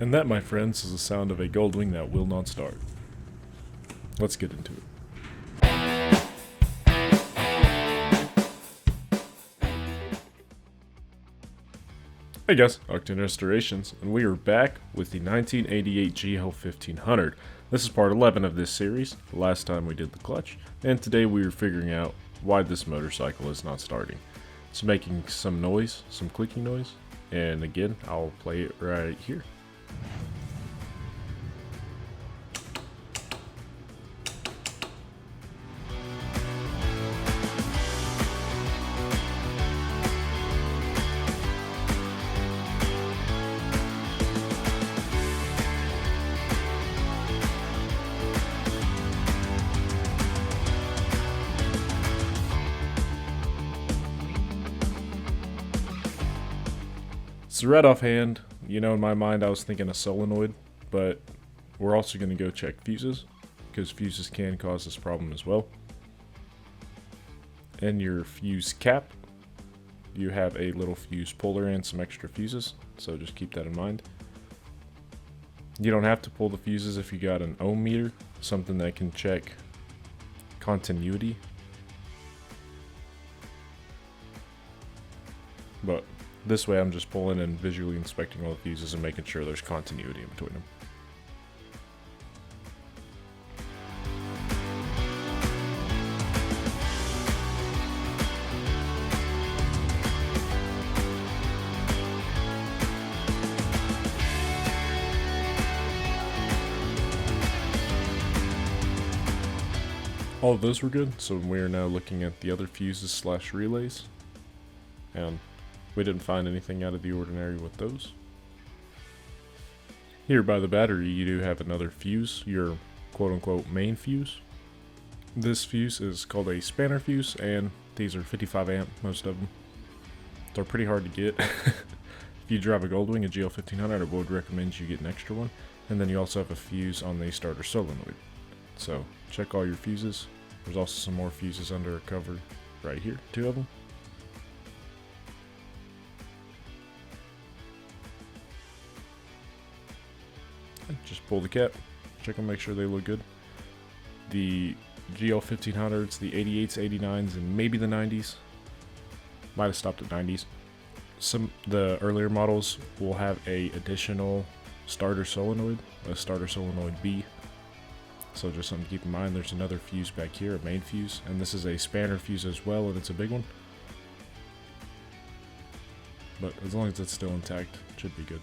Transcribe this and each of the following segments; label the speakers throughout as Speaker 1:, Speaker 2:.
Speaker 1: And that, my friends, is the sound of a Goldwing that will not start. Let's get into it. Hey guys, Octane Restorations, and we are back with the 1988 GL1500. This is part 11 of this series. The last time we did the clutch, and today we are figuring out why this motorcycle is not starting. It's making some noise, some clicking noise, and again, I'll play it right here. So right offhand, in my mind I was thinking a solenoid, but we're also going to go check fuses, because fuses can cause this problem as well. And your fuse cap, you have a little fuse puller and some extra fuses, so just keep that in mind. You don't have to pull the fuses if you got an ohm meter, something that can check continuity. But this way I'm just pulling and visually inspecting all the fuses and making sure there's continuity in between them. All of those were good, so we are now looking at the other fuses slash relays, and we didn't find anything out of the ordinary with those. Here by the battery you do have another fuse, your quote-unquote main fuse. This fuse is called a spanner fuse, and these are 55 amp, most of them. They're pretty hard to get. If you drive a Goldwing, a GL1500, I would recommend you get an extra one. And then you also have a fuse on the starter solenoid. So check all your fuses. There's also some more fuses under a cover right here, 2 of them. Just pull the cap, check them, make sure they look good. The GL1500s, the 88s, 89s, and maybe the 90s. Might have stopped at 90s. The earlier models will have a additional starter solenoid, a starter solenoid B. So just something to keep in mind. There's another fuse back here, a main fuse, and this is a spanner fuse as well, and it's a big one. But as long as it's still intact, it should be good.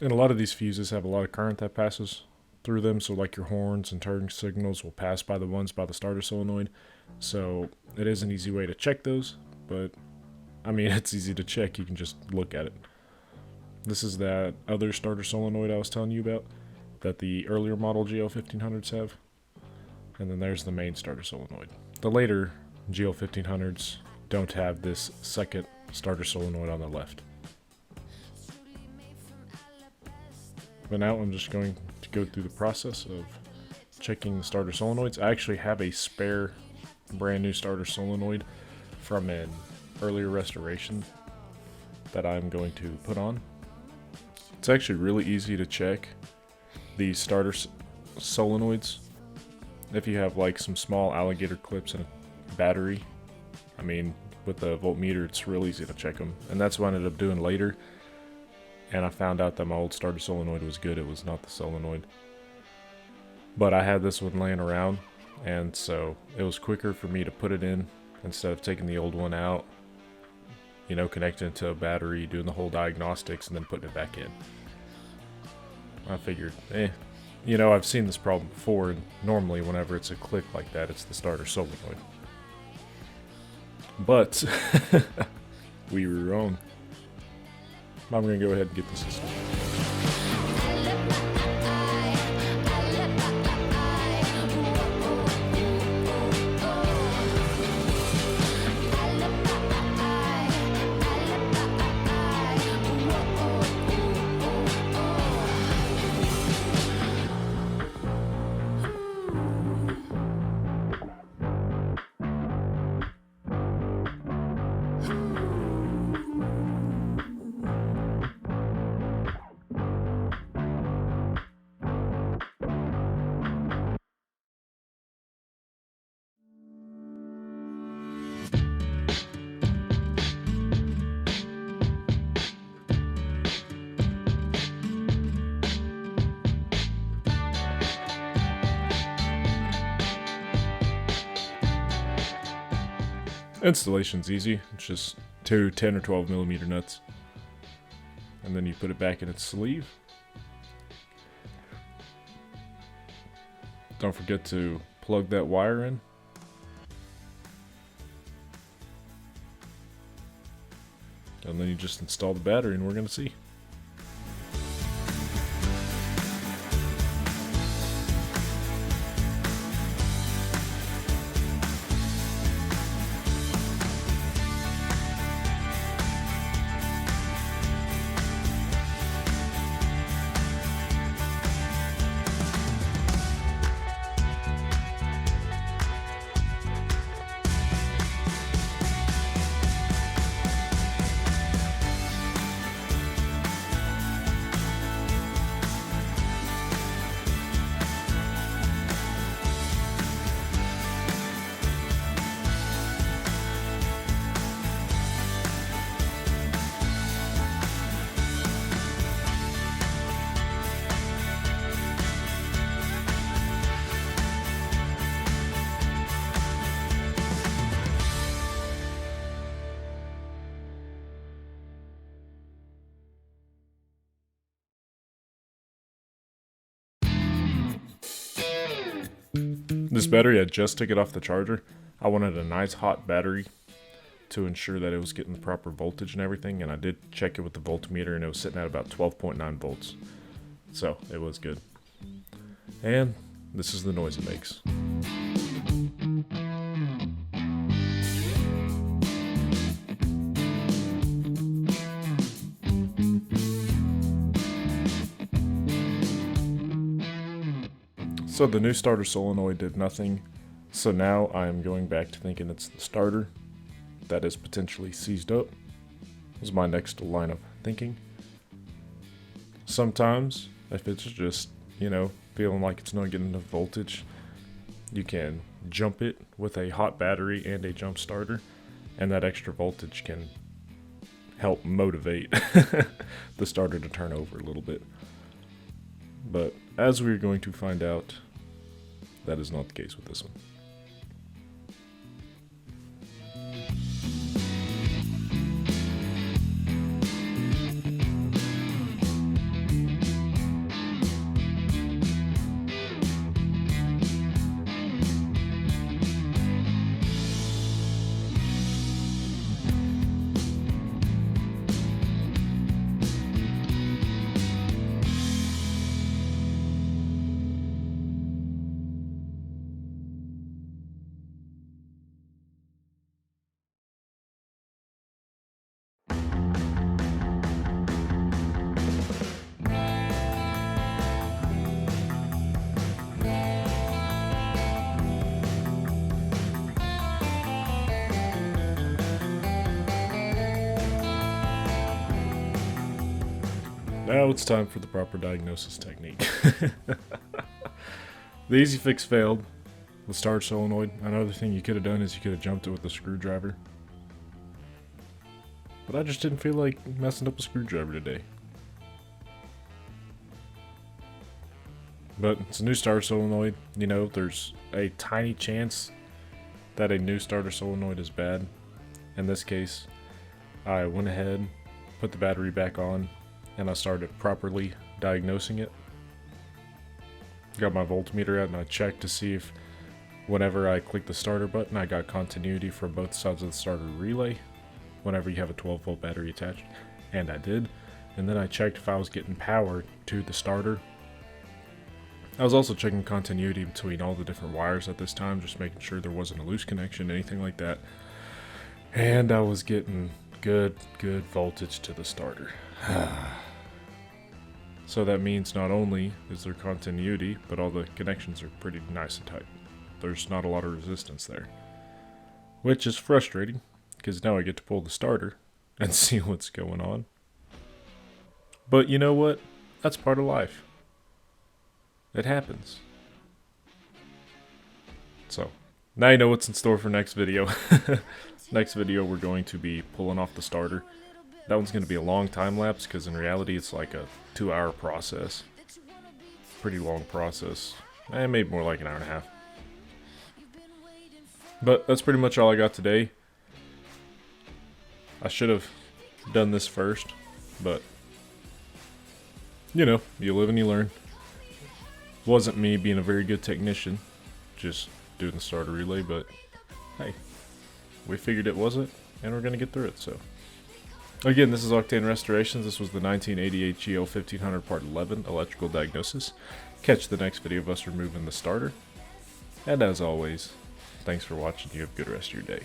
Speaker 1: And a lot of these fuses have a lot of current that passes through them, so like your horns and turn signals will pass by the ones by the starter solenoid. So it is an easy way to check those, but I mean, it's easy to check, you can just look at it. This is that other starter solenoid I was telling you about, that the earlier model GL1500s have. And then there's the main starter solenoid. The later GL1500s don't have this second starter solenoid on the left. But now I'm just going to go through the process of checking the starter solenoids. I actually have a spare brand new starter solenoid from an earlier restoration that I'm going to put on. It's actually really easy to check the starter solenoids if you have like some small alligator clips and a battery. I mean, with the voltmeter it's real easy to check them, and that's what I ended up doing later. And I found out that my old starter solenoid was good. It was not the solenoid. But I had this one laying around, and so it was quicker for me to put it in instead of taking the old one out, connecting it to a battery, doing the whole diagnostics, and then putting it back in. I figured, I've seen this problem before, and normally whenever it's a click like that, it's the starter solenoid. But we were wrong. I'm going to go ahead and get the system. Installation's easy. It's just two 10 or 12 millimeter nuts. And then you put it back in its sleeve. Don't forget to plug that wire in. And then you just install the battery and we're going to see. This battery, I just took it off the charger. I wanted a nice hot battery to ensure that it was getting the proper voltage and everything, and I did check it with the voltmeter and it was sitting at about 12.9 volts. So it was good. And this is the noise it makes. So the new starter solenoid did nothing, so now I am going back to thinking it's the starter that is potentially seized up. Is my next line of thinking. Sometimes, if it's just, feeling like it's not getting enough voltage, you can jump it with a hot battery and a jump starter, and that extra voltage can help motivate the starter to turn over a little bit. But as we're going to find out, that is not the case with this one. Now it's time for the proper diagnosis technique. The easy fix failed with starter solenoid. Another thing you could have done is you could have jumped it with a screwdriver. But I just didn't feel like messing up a screwdriver today. But it's a new starter solenoid. There's a tiny chance that a new starter solenoid is bad. In this case, I went ahead, put the battery back on, and I started properly diagnosing it. Got my voltmeter out and I checked to see if whenever I click the starter button, I got continuity for both sides of the starter relay whenever you have a 12 volt battery attached, and I did. And then I checked if I was getting power to the starter. I was also checking continuity between all the different wires at this time, just making sure there wasn't a loose connection, anything like that. And I was getting good voltage to the starter. So that means not only is there continuity, but all the connections are pretty nice and tight. There's not a lot of resistance there, which is frustrating because now I get to pull the starter and see what's going on. But you know what? That's part of life. It happens. So now you know what's in store for next video. Next video we're going to be pulling off the starter. That one's going to be a long time lapse because in reality it's like a 2-hour process. Pretty long process. Maybe more like an hour and a half. But that's pretty much all I got today. I should have done this first, but you know, you live and you learn. Wasn't me being a very good technician, just doing the starter relay, but hey, we figured it wasn't, and we're gonna get through it. So again, this is Octane Restorations. This was the 1988 GL1500 Part 11 electrical diagnosis. Catch the next video of us removing the starter. And as always, thanks for watching. You have a good rest of your day.